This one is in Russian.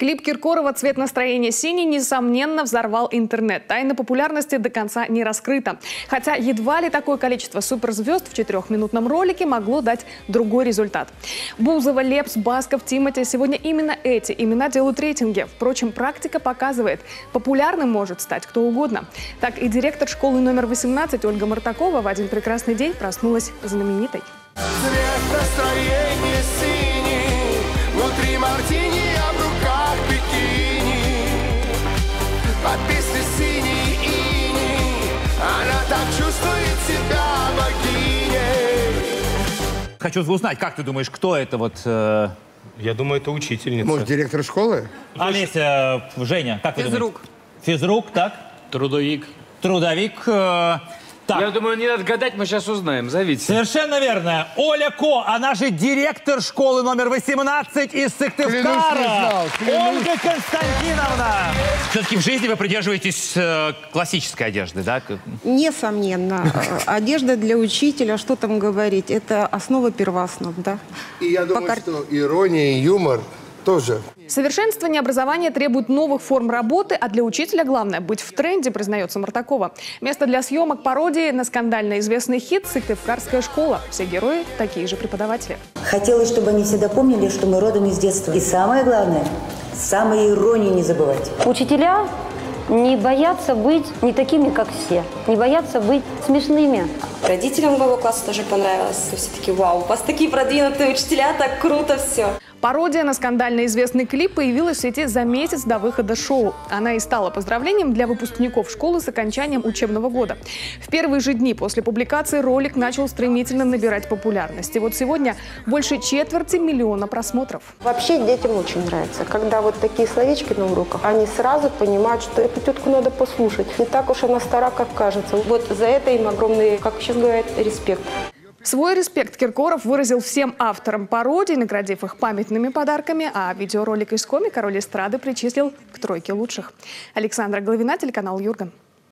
Клип Киркорова «Цвет настроения синий» несомненно взорвал интернет. Тайна популярности до конца не раскрыта. Хотя едва ли такое количество суперзвезд в 4-минутном ролике могло дать другой результат. Бузова, Лепс, Басков, Тимати – сегодня именно эти имена делают рейтинги. Впрочем, практика показывает, популярным может стать кто угодно. Так и директор школы номер 18 Ольга Мартакова в один прекрасный день проснулась знаменитой. Цвет настроения синий, внутри мартини, а в руках бикини. Под песней синий иней, она так чувствует себя богиней. Хочу узнать, как ты думаешь, кто это вот... Я думаю, это учительница. Может, директор школы? Олеся, Женя, как вы думаете? Физрук, так? Трудовик. Трудовик. Так. Я думаю, не надо гадать, мы сейчас узнаем. Зовите. Совершенно верно. Оля Ко, она же директор школы номер 18 из Сыктывкара. Ольга Константиновна. Все-таки в жизни вы придерживаетесь классической одежды, да? Несомненно. Одежда для учителя, что там говорить, это основа первооснов, да? И я думаю, что ирония и юмор тоже. Совершенствование образования требует новых форм работы, а для учителя главное – быть в тренде, признается Мартакова. Место для съемок пародии на скандально известный хит «Сыктывкарская школа». Все герои – такие же преподаватели. Хотелось, чтобы они всегда помнили, что мы родом из детства. И самое главное – самой иронии не забывать. Учителя не боятся быть не такими, как все, не боятся быть смешными. Родителям моего класса тоже понравилось. Все-таки вау, у вас такие продвинутые учителя, так круто все. Пародия на скандально известный клип появилась в сети за месяц до выхода шоу. Она и стала поздравлением для выпускников школы с окончанием учебного года. В первые же дни после публикации ролик начал стремительно набирать популярность. И вот сегодня больше 250 000 просмотров. Вообще детям очень нравится, когда вот такие словечки на уроках, они сразу понимают, что эту тетку надо послушать. Не так уж она стара, как кажется. Вот за это им огромный, как сейчас говорят, респект. Свой респект Киркоров выразил всем авторам пародий, наградив их памятными подарками, а видеоролик из комика «Король эстрады» причислил к тройке лучших. Александра Головина, телеканал Юрган.